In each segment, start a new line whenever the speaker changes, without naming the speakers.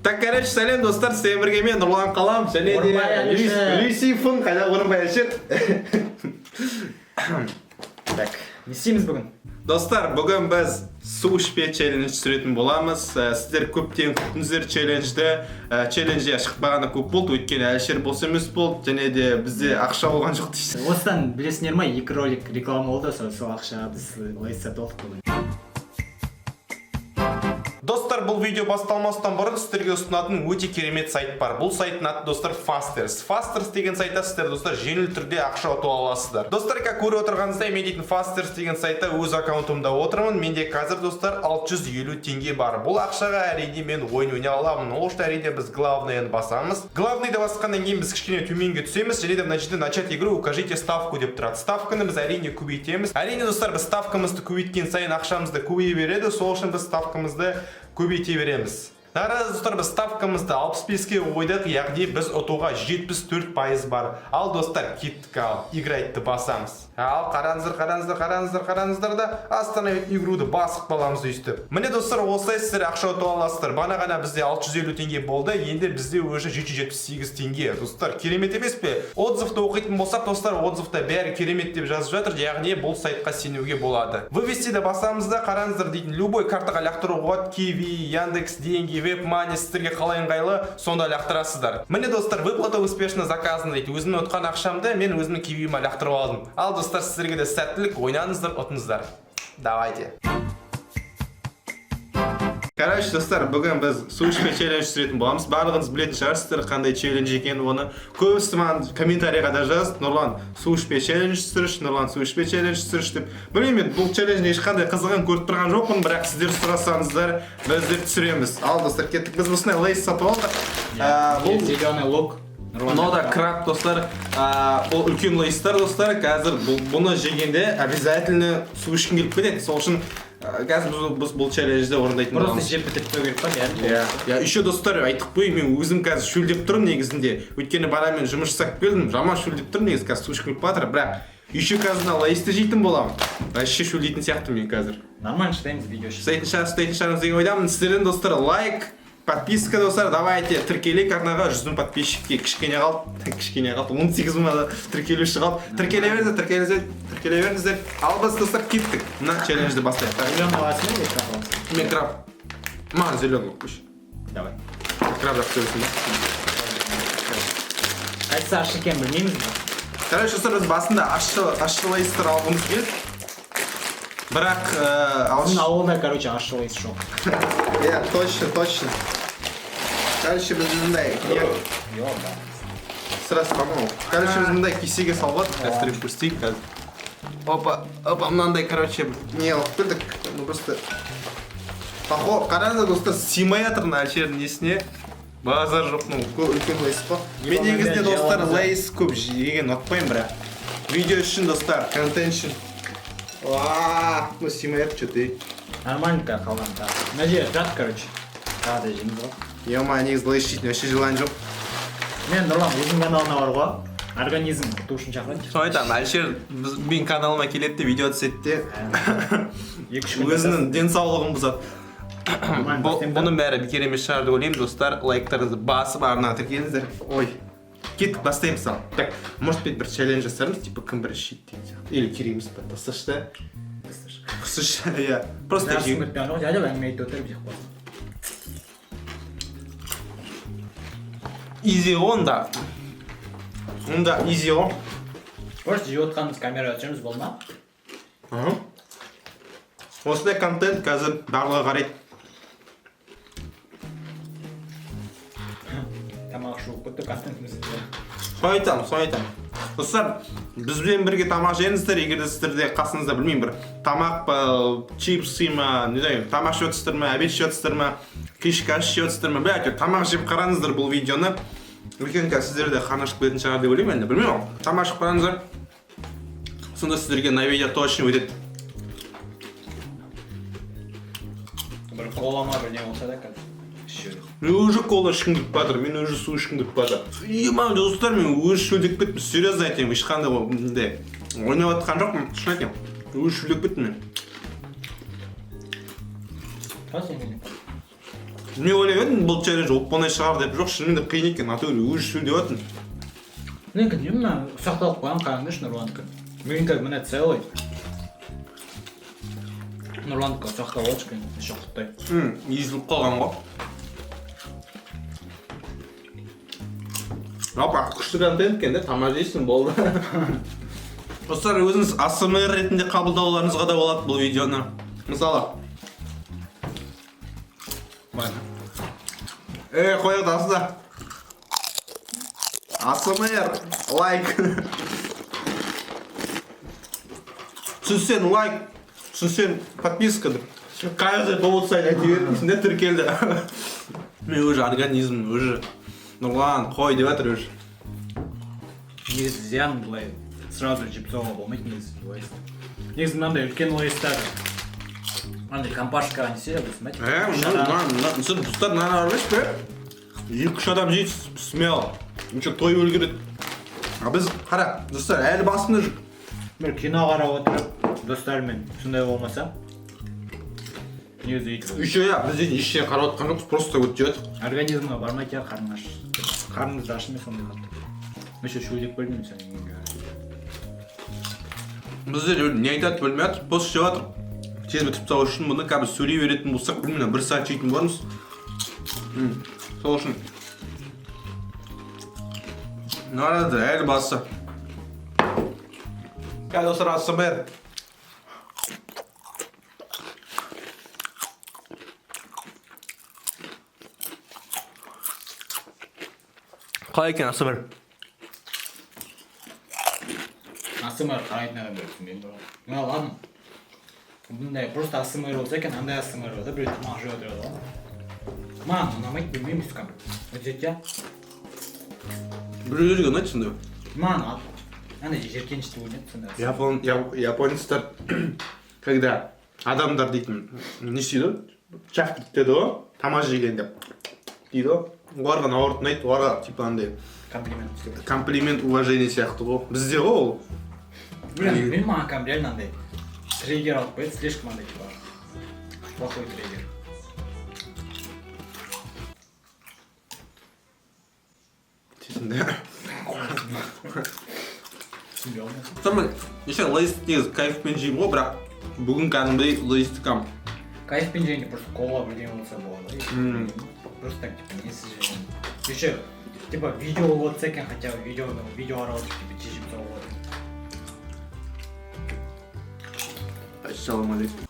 Так, короче, сәлем достар, сіздермен бірге мен Нұрлан Қалам және де Люсифун, қайда Орынбай Әлішер.
Так, не істейміз бүгін?
Достар, бүгін біз су ішпе челлендж түсіретін боламыз. Сіздер көптен күттіңіздер челленджді. Челленджге шықпағаны көп болды, өйткені Әлішер болса емес болды, және де бізде ақша болған жоқ дейсіз.
Осыдан білесіңдер ме, 2 ролик реклама болды, сол ақша біз лайса толық болды.
Достар, бұл видео басталмастан бұрын сіздерге ұсынатын өте керемет сайт бар. Бұл сайттың аты достар Fasters. Fasters деген сайтта сіздер достар жеңіл түрде ақша ұтып аласыздар. Достар, көріп отырғаныңыздай, мен дейтін Fasters деген сайтта өз аккаунтымда отырмын. Менде қазір достар 650 теңге бар. Бұл ақшаға әрине мен ойын ойнай аламын. Ол үшін әрине біз главныйын басамыз. Главныйды басқаннан кейін біз кішкене төменге түсеміз. Және де мына жерде начать игру укажите ставку деп тұрады. Ставканы біз әрине көбейтеміз. Әрине достар, біз ставкамызды көбейткен сайын ақшамызды көбейе береді. Сол үшін біз ставкамызды көбейте береміз. Наразы достар, біз ставкамызды 65-ке ойдық, яғни біз ұтуға 74% бар. Ал достар, кеттік, ал играйтты басамыз. Ал қараңыздар да остановить игруды басық баламыз өйстіп. Міне достар, осылай сіздер ақша ұтып аласыздар. Бана ғана бізде 650 теңге болды, енді бізде уже 778 теңге. Достар, керемет емес пе? Отзывты оқитын болсақ, достар, отзывта бәрі керемет деп жазып жатыр, яғни бұл сайтқа сенуге болады. Вывестиді басамыз да қараңыздар дейтін любой картаға лақтыруға Kiwi, Яндекс, деньги, WebMoney сіздерге қалай ыңғайлы, сонда лақтырасыздар. Міне достар, выплата успешно заказана дейді. Өзімнің ұтқан ақшамды мен өзімнің Kiwi'ма лақтырып алдым. Ал достар, сіздерге де сәттілік, ойнаңыздар, ұтыңыздар. Давайте. Короче, достар, бүгін біз су ішпе челлендж түсіретін боламыз. Барлығыңыз білетін шығарсыздар қандай челлендж екенін оны. Көбісі маған комментарийға да жазды, Нұрлан су ішпе челлендж түсірші, Нұрлан су ішпе челлендж түсірші деп. Білмеймін, бұл челленджде ешқандай қызығын көріп тұрған жоқпын, бірақ сіздер сұрасаңыздар, біздер түсіреміз. Ал достар, кеттік, біз осындай лейс сатып алдық.
Бұл зеленый лук.
Мынау да краб, достар. Бұл үлкен лейстер, достар. Қазір бұны жегенде обязательно су ішкім келіп кетеді. Сол үшін қазір біз бұл челленджді орындайтын боламыз.
Просто жеп бітіп қою керек па,
иә. Еще достар, айтып қой, мен өзім қазір шөлдеп тұрмын негізінде. Өйткені бара мен жұмыс жасап келдім, жаман шөлдеп тұрмын негізі, қазір су ішкім келіп жатыр, бірақ еще қазір лейсті жейтін боламын. Вообще шөлдейтін сияқты мен қазір.
Нормально шыдаймыз видео.
Стейтін шығарымыз деген ойдамын. Сіздерден достар лайк, подписка достар, давайте тіркелейік арнаға 100 000 подписчикке. Кішкене қалды, 18 000 тіркелуші қалды. Тіркеле беріңіздер. Ал біз достар кеттік. Мына челленджді бастайық.
Зеленый аласың ба, краб аласың?
Мен краб. Маған зеленый көш.
Давай.
Краб жақсы көресің ба?
Қайсысы ащы екенін білмейміз ба?
Короче, достар, біз басында ащы лейстер алғымыз келді. Бірақ
Біздің ауылда, короче, ащы лейс жоқ.
Иә, точно. Короче, біз мындай сразу по-моему. Короче, біз мындай кесеге салып қазір көрсетейік қазір. Опа, мынандай, короче, не алып келдік. Ну просто қараңыздар достар, симай жатыр мына Әлішердің несіне. Базар жоқ, үлкен лейс қой. Мен негізінде достар лейс көп жеген ұнатпаймын, бірақ видео үшін достар, контент үшін. Ну симай жатыр что-то.
Нормальненько қалған тағы. Мына жер жат, короче. Тағы да жеңіз ғой.
Ема, негізі лейс жейтін вообще желание жоқ.
Мен Нұрлан өзің каналына бар ғой. Организм құту үшін шақырайын.
Соны айтамын, Әлішер менің каналыма келеді де видео түседі де өзінің денсаулығын бұзады. Бұның бәрі бекер емес шығар деп ойлаймын, достар. Лайктарыңызды басып арнаға тіркеліңіздер. Ой, кеттік, бастаймыз ал. Так, может быть, бір челлендж жасармыз, типа кім бірі шейді деген сияқты. Или керейміз ба, тасташ та? Қысыш, иә. Просто жеу.
Жадап әңгіме айтып отырып жек болсын.
Изи онда. Онда изи он.
Просто жеп отқанымыз камераға түсіреміз, болды ма?
Осындай контент қазір барлығы қарайды.
Тамақ жуып кетті, контентіміз.
Соны айтамын. Достар, бізбен бірге тамақ жеңіздер, егер де сіздерде қасыңызда білмеймін бір тамақ па, чипсы ма, не знаю, тамақ жеп жатсыздар ма, обед жеп жатсыздар ма, кешкі ас жеп жатсыздар ма, бәрі тамақ жеп қараңыздар бұл видеоны. Үлкен қазір сіздерде қан ашып кететін шығар деп ойлаймын, енді білмеймін. Тамақ жеп қараңыздар. Сонда сіздерге на видео точно өтеді.
Бір қолама бір не болса да қазір.
Мен уже кола ішкім келіп жатыр, мен уже су ішкім келіп жатыр. Маған достар, мен уже шөлдеп кеттім, серьезно айтайын, ешқандай ойнап жатқан жоқпын, шын айтайын. Уже шөлдеп кеттім мен.
Қалай сен келдің?
Мен ойлап едім бұл челлендж оп-оңай шығар деп, жоқ шынымен де қиын екен, натуре өзі сөйлеп жатырмын.
Менікі не мына ұсақталып қойған қараңдаршы Нұрландікі. Менікі міне целый. Нұрландікі ұсақталып отыр екен, еще құттай.
Езіліп қалған ғой. Апа, күшті контент екен де, тамақ жейсің болды. Достар, өзіңіз ASMR ретінде қабылдауларыңызға да болады бұл видеоны. Мысалы. Қояды асыда. ASMR, лайк. Түсінсен лайк, түсінсен подписка деп. Қайғы болса айта бермейсің де тіркелді. Мен уже организм, уже. Нұрлан, қой деп жатыр уже.
Негізі зиян былай сразу жеп тастауға болмайды негізі лейсті. Негізі мынандай үлкен лейстар. Мынандай компашкаға не істейді білесің бе?
Сен достар мынаны аралайсыз ба? 2-3 адам жейді смело. Ничего той өлгереді. А біз қара, достар, әлі басында жүр.
Бір кино қарап отырып достармен сондай болмаса негізі өйтіп
Еще я, біз дейін ештеңе қарап отқан жоқпыз, просто өтіп жатық.
организмға бармайды я қарның аш. Қарныңыз аш емес сондай қатты. Мен еще шөлдеп білмеймін сен неге.
Біздер не айтады білмей жатыр, пост жеп жатыр. Тез бітіп тастау үшін бұны қазір сөйлей беретін болсақ, білмеймін, 1 сағат жейтін боламыз. Сол үшін. Нарады, әлі басы. Қазір достар ASMR. Қалай екен ASMR?
ASMR қарайтын адам бересің мен бұрын. Мен ладно. Бұндай просто ASMR болса екен, андай ASMR болса біреу тамақ жеп отырады ғой. Маған ұнамайды, білмеймін үскам. Өтеді я.
Біреулерге ұнайды сондай.
Маған андай жеркенішті ойнайды сондай.
Японецтер, когда адамдар дейтін не істейді? Чақ дейді ғой, тамақ жегенде дейді ғой. Оларға наоборот ұнайды, оларға типа андай
комплимент істейді.
комплимент, уважение сияқты ғой. Бізде ғой ол.
Мен маған реально андай триггер алып қояды, слишком андай типа плохой триггер.
Тесінде.
Түсінбей алмайсың.
Сонымен, еще лейсті негізі кайфпен жеймін ғой, бірақ бүгін кәдімгідей лейсті кам.
Кайфпен жегенде просто кола бірдеңе болса болады. Просто так типа несіз жеген. Еще типа видео болса екен, хотя бы видео қарап отырып типа жеп тастауға болады.
Ассалаумалейкум.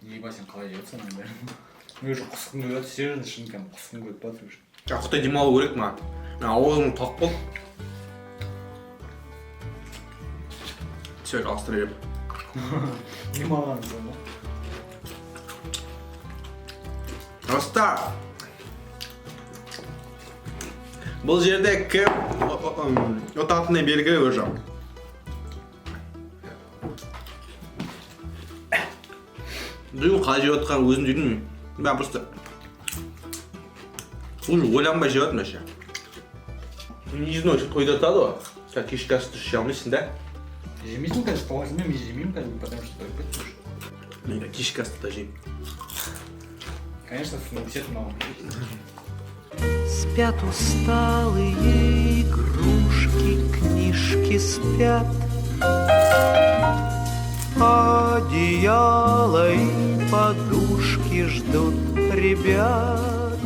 Еба сен қалай жеп жатсың оның бәрін? Мен уже құсқым келіп жатыр, серьезно шын кәдімгі құсқым келіп жатыр уже.
Құттай демалу керек маған. Ауызым тоқ болды. Все, жалғастыра берем.
Демалғаныңыз ғой ма?
Достар, бұл жерде кім ұтатыны белгілі уже. Бүгін қалай жеп отқан өзім жүрмеймін. Мен просто уже ойланбай жеп жатырмын әше. Не знаю, что тойда атады ғой. Сәл кешкі асты іше алмайсың да?
Жемейсің қазір, по возьме, мен жемеймін қазір, потому что тойып кетті уже.
Мен кешкі асты жеймін.
Конечно, все мало.
Спят усталые игрушки, книжки спят, одеяло и подушки ждут ребят.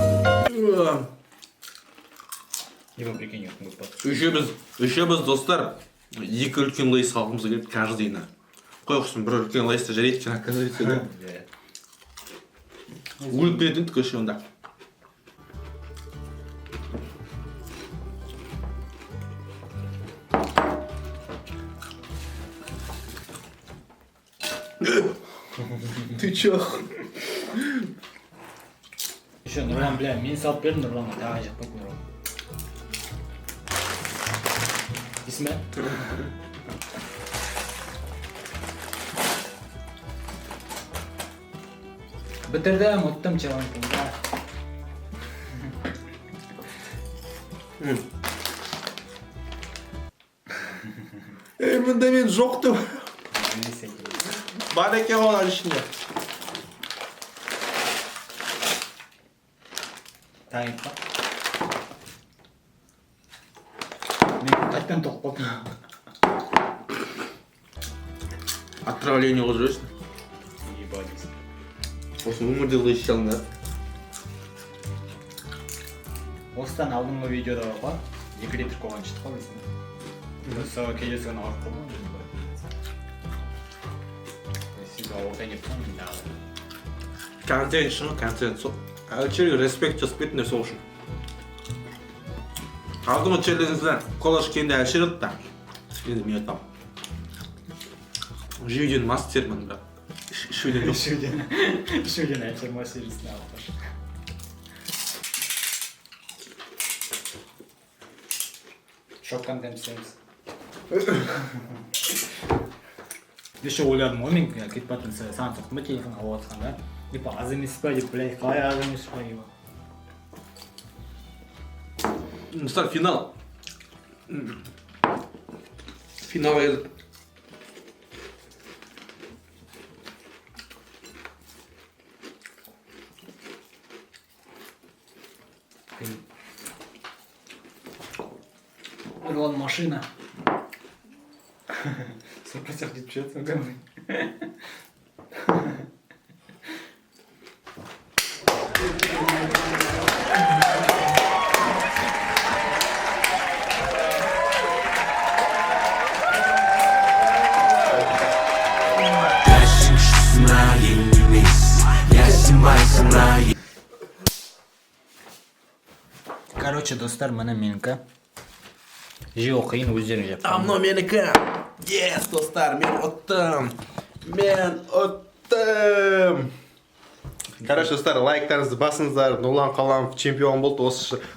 Его прикинь, как мы спать.
Еще біз достар, екі үлкен лейс қалғымыз келеді каждыйына. Қой құсын, бір үлкен лейсті жарайды екен, оказывается, да? Өліп кететін түк өше онда. Ты чё?
Еще Нұрлан, бля, мен салып бердім Нұрланға, тағы жақпайды Нұрлан. Дейсің бе? Бітірдім, ұттым челленджді, да.
Мұнда мен жоқ деп.
Несі екен.
Бар екен олар ішінде.
Тайып па. Мен қайтадан тоқ болып.
Отравление қылып жүресің.
Ебать.
Осы өмірде ешке алыңдар.
Осыдан алдыңғы видеода бар ғой, 2 литр қойған шықты ғой бізің. Осы келесі күні алып қойған. Сіз ауыртайын деп тұрмын мен дағы.
Контент шын, контент сол. Әлчерге респект жасып кетіңдер сол үшін. Алдыңғы челленджде қолаш кенде әлшер ұтты. Енді мен айтам. Жеуден мастермін, бірақ. Ішуден жоқ.
Ішуден әлшер мастерісіне алып қаш. Шок контент істейміз. Еще ойладым ғой мен кетпатын саған соқтым ба телефон алып отқанда. Типа аз емес па деп, блядь, қалай аз емес па деп.
Достар, финал. Финалға келдік.
Вон машина. Сопротив не чуется, гамы. Короче, достар, мына менікі. Жеу қиын өздерің жеп.
Мынау менікі. Yes, достар, мен ұттым. Короче, достар, лайктарыңызды басыңыздар. Нұрлан Қаламов чемпион болды.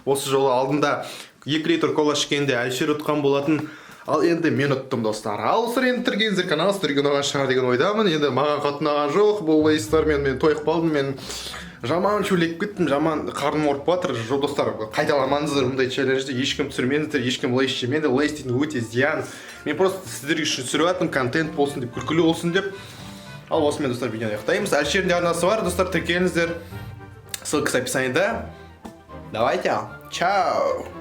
Осы жолы алдында 2 литр кола ішкенде әлшер ұтқан болатын. Ал енді мен ұттым, достар. Ал сыр енді тіргеніздер, канал сіздерге ұнаған шығар деген ойдамын. Енді маған қатынаған жоқ. Бұл лайстармен мен тойып қалдым. Мен жаман шөлек кеттім, жаман қарным орып батыр. Достар, қайталамаңыздар мұндай челленджді. Ешкім түсірмеңіздер, ешкім лейс жемеңдер. Лейс дейтін өте зиян. Мен просто сіздерге үшін түсіріп жатырмын, контент болсын деп, күлкілі болсын деп. Ал осымен, достар, видеоны аяқтаймыз. Әлшерінде арнасы бар, достар, тіркеліңіздер. Ссылкасы описаниеда. Давайте, чао!